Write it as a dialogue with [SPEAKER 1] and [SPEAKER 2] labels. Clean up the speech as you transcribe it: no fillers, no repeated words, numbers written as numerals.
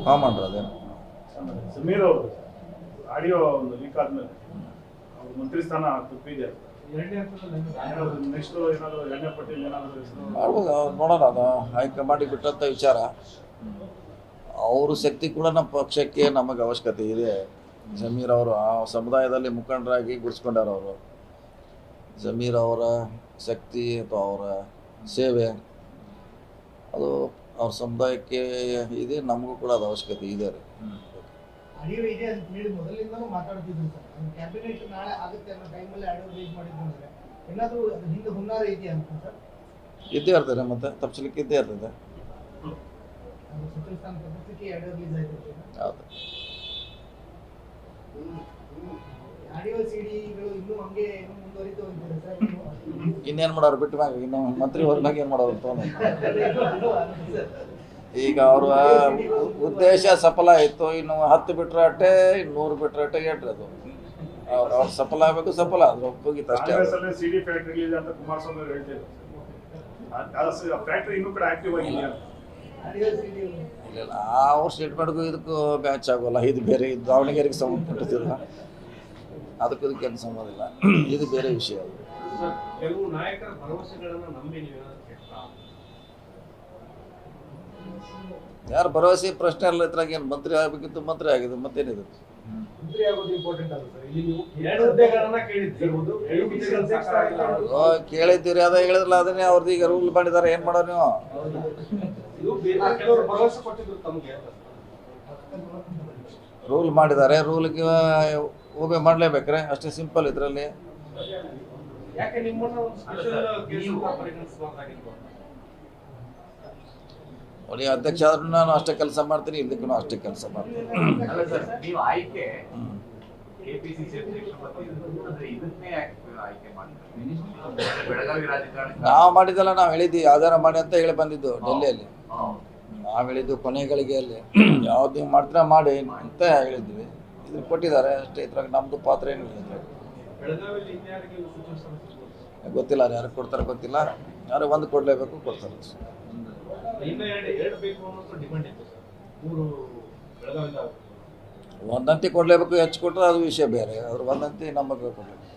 [SPEAKER 1] ಹಾಂ ಮಾಡ್ರಿ ಅದೇನು
[SPEAKER 2] ಸಮೀರ್ ಅವರು ಆಡಿಯೋ ಒಂದು ಲೀಕ್ ಆದ್ಮೇಲೆ ಅವ್ರ ಮಂತ್ರಿ ಸ್ಥಾನ ತಪ್ಪಿದೆ. ನೆಕ್ಸ್ಟ್ ಏನಾದರೂ ಎಣ್ಣೆ ಪಟ್ಟಿಲ್ ಏನಾದರೂ
[SPEAKER 1] ಮಾಡ್ಬೋದು, ನೋಡೋಣ. ಅದು ಹೈಕಮಾಂಡಿಗೆ ಬಿಟ್ಟಂಥ ವಿಚಾರ. ಅವ್ರ ಶಕ್ತಿ ಕೂಡ ನಮ್ಮ ಪಕ್ಷಕ್ಕೆ ನಮಗೆ ಅವಶ್ಯಕತೆ ಇದೆ. ಜಮೀರ್ ಅವರು ಆ ಸಮುದಾಯದಲ್ಲಿ ಮುಖಂಡರಾಗಿ ಗುರುಸ್ಕೊಂಡಾರ. ಅವರು ಜಮೀರ್ ಅವರ ಶಕ್ತಿ ಅಥವಾ ಅವರ ಸೇವೆ ಅದು ಅವ್ರ ಸಮುದಾಯಕ್ಕೆ ಇದೆ, ನಮಗೂ ಕೂಡ ಅದು ಅವಶ್ಯಕತೆ ಇದೆ ರೀ.
[SPEAKER 3] ಆಡಿಯೋ ಇದೆ ಅಂತ ಹೇಳಿ ಮೊದಲಿಂದನೂ ಮಾತಾಡ್ತಿದ್ರು ಸರ್. ಕ್ಯಾಬಿನೆಟ್ ನಾಳೆ ಆಗುತ್ತೆ ಅನ್ನೋ ಟೈಮಲ್ಲಿ ಆಡಿಯೋ ರಿಲೀಸ್ ಮಾಡಿದ್ರೆ ಏನಾದರೂ ಅದು ಹಿಂದೆ ಹುನ್ನಾರ ಇದೆಯಾ ಅಂತ ಸರ್?
[SPEAKER 1] ಇದ್ದೇ ಇರ್ತದೆ, ಮತ್ತೆ ತಪ್ಪಿಸ್ಲಿಕ್ಕೆ ಇದ್ದೇ ಇರ್ತದೆ.
[SPEAKER 3] ಅದು ಸಚಿವ ಸ್ಥಾನ ತಪ್ಪಿಸಲಿಕ್ಕೆ ಆಡಿಯೋ ರಿಲೀಸ್ ಆಯ್ತು.
[SPEAKER 1] ಹೌದು.
[SPEAKER 3] ಆಡಿಯೋ ಸಿಡಿಗಳು ಇನ್ನೂ ಹಂಗೆ ಮುಂದುವರಿತು ಅಂತಾರೆ ಸರ್.
[SPEAKER 1] ಇನ್ನೇನು ಮಾಡೋರು ಬಿಟ್ಟು ಮ್ಯಾಗ ಇನ್ನು ಮಂತ್ರಿ ಹೊರನಾಗ ಏನು ಮಾಡೋರು ಅಂತ ಈಗ ಅವ್ರ ಉದ್ದೇಶ ಸಫಲ ಆಯಿತು. ಇನ್ನು 10 ಬಿಟ್ರೆ ಅಟ್ಟೆ, 100 ಬಿಟ್ರೆ ಅಟ್ಟೆ ಏಟ್ರಿ ಅದು. ಅವ್ರು ಸಫಲ ಆಗಬೇಕು, ಸಫಲ ಆದ್ರೆ ಹೋಗಿತ್ತು ಅಷ್ಟೇ.
[SPEAKER 2] ಸಿಡಿ ಫ್ಯಾಕ್ಟ್ರಿ ರಿಲೀಸ್ ಅಂತ ಕುಮಾರಸ್ವಾಮಿ ಅವರು ಹೇಳ್ತಿದ್ರು. ಫ್ಯಾಕ್ಟ್ರಿ ಇನ್ನೂ ಕೂಡ ಆಕ್ಟಿವ್ ಆಗಿದೆಯಾ?
[SPEAKER 3] ಆಡಿಯೋ ಸಿಡಿ
[SPEAKER 1] ಇಲ್ಲ, ಅವ್ರ ಸ್ಟೇಟ್ಮೆಂಟ್ಗೂ ಇದಕ್ಕೂ ಮ್ಯಾಚ್ ಆಗೋಲ್ಲ. ಇದು ಬೇರೆ, ಇದು ದಾವಣಗೆರೆಗೆ ಸಂಬಂಧಪಟ್ಟಿಲ್ಲ, ಅದಕ್ಕೂ ಇದಕ್ಕೇನು ಸಂಬಂಧ ಇಲ್ಲ. ಇದು ಬೇರೆ ವಿಷಯ.
[SPEAKER 4] ಕೆಲವು ನಾಯಕರ ಭರವಸೆಗಳನ್ನು ನಂಬಿ ನೀವು
[SPEAKER 1] ಯಾರು ಭರವಸೆ ಪ್ರಶ್ನೆ ಅಲ್ಲ. ಇದ್ರಾಗ ಏನು ಮಂತ್ರಿ ಆಗಬೇಕಿತ್ತು, ಮಂತ್ರಿ ಆಗಿದೆ, ಮತ್ತೇನಿದೆ.
[SPEAKER 3] ಮಂತ್ರಿ ಆಗೋದು ಇಂಪಾರ್ಟೆಂಟ್ ಅಲ್ಲ ಸರ್. ಇಲ್ಲಿ ನೀವು
[SPEAKER 4] 2 ಹುದ್ದೆಗಳನ್ನ ಕೇಳಿದ್ದಿರ್ಬೋದು.
[SPEAKER 1] ಕೇಳಿದ್ದೀರಿ, ಅದೇ ಹೇಳಿದ್ರಲ್ಲ, ಅದನ್ನೇ ಅವ್ರದ್ದು ಈಗ ರೂಲ್ ಮಾಡಿದ್ದಾರೆ. ಏನು ಮಾಡೋರು ನೀವು?
[SPEAKER 4] ಇದು ಬೇರೆ ಭರವಸೆ ಕೊಟ್ಟಿದ್ರು ತಮಗೆ.
[SPEAKER 1] ರೂಲ್ ಮಾಡಿದ್ದಾರೆ, ರೂಲ್ಗೆ ಹೋಗಿ ಮಾಡಲೇಬೇಕ್ರೆ, ಅಷ್ಟೇ ಸಿಂಪಲ್. ಇದರಲ್ಲಿ
[SPEAKER 4] ಯಾಕೆ ನಿಮ್ಮನ್ನ ಒಂದು ಸ್ಪೆಷಲ್ ಕೇಸ್ ಅಂತ ಪರಿಗಣಿಸಬಹುದಾಗಿತ್ತು?
[SPEAKER 1] ಅವನಿಗೆ ಅಧ್ಯಕ್ಷ ಆದ್ರೂ ನಾನು ಅಷ್ಟೇ ಕೆಲಸ ಮಾಡ್ತೀನಿ, ಇದಕ್ಕೂ ಅಷ್ಟೇ ಕೆಲಸ ಮಾಡ್ತೀನಿ.
[SPEAKER 5] ಅಲ್ಲ ಸರ್, ನೀವು ಆಯ್ಕೆ ಕೆಪಿಸಿಸಿ ಅಧ್ಯಕ್ಷ ಅಂದ್ರೆ ಇದನ್ನೇ ಆಯ್ಕೆ ಮಾಡ್ತಾರೆ. ಬೆಳಗಾವಿ ರಾಜಕಾರಣ
[SPEAKER 1] ನಾವು ಮಾಡಿದ್ದಲ್ಲ, ನಾವು ಹೇಳಿದ್ವಿ ಯಾವ್ದಾರ ಮಾಡಿ ಅಂತ ಹೇಳಿ ಬಂದಿದ್ದು ಡೆಲ್ಲಿಯಲ್ಲಿ. ನಾವು ಹೇಳಿದ್ದು ಕೊನೆಗಳಿಗೆಯಲ್ಲಿ ಯಾವ್ದು ನೀವು ಮಾಡ್ತೀರಾ ಮಾಡಿ ಅಂತ ಹೇಳಿದ್ವಿ. ಇದ್ರ ಕೊಟ್ಟಿದ್ದಾರೆ ಅಷ್ಟೇ. ಇದ್ರಾಗ ನಮ್ದು ಪಾತ್ರ ಏನು ಇಲ್ಲ.
[SPEAKER 4] ಬೆಳಗಾವಿಯಲ್ಲಿ ಇನ್ಯಾರಿಗೆ ಸಚಿವ ಸ್ಥಾನ ಸಿಗ್ಬೋದು?
[SPEAKER 1] ಗೊತ್ತಿಲ್ಲ, ಯಾರು ಕೊಡ್ತಾರೆ ಗೊತ್ತಿಲ್ಲ. ಯಾರು ಒಂದು ಕೊಡಲೇಬೇಕು, ಕೊಡ್ತಾರೆ.
[SPEAKER 4] ಇನ್ನ 2 ಬೇಕು ಅನ್ನೋ ಡಿಮಾಂಡ್ ಇತ್ತು ಸರ್. 3 ಬೆಳಗಾವಿಯಿಂದ
[SPEAKER 1] ಒಂದಂತಿ ಕೊಡಲೇಬೇಕು. ಹೆಚ್ಚು ಕೊಟ್ಟರೆ ಅದು ವಿಷಯ ಬೇರೆ. ಅದ್ರ ಒಂದಂತಿ ನಮಗೆ ಕೊಡಲೇಬೇಕು.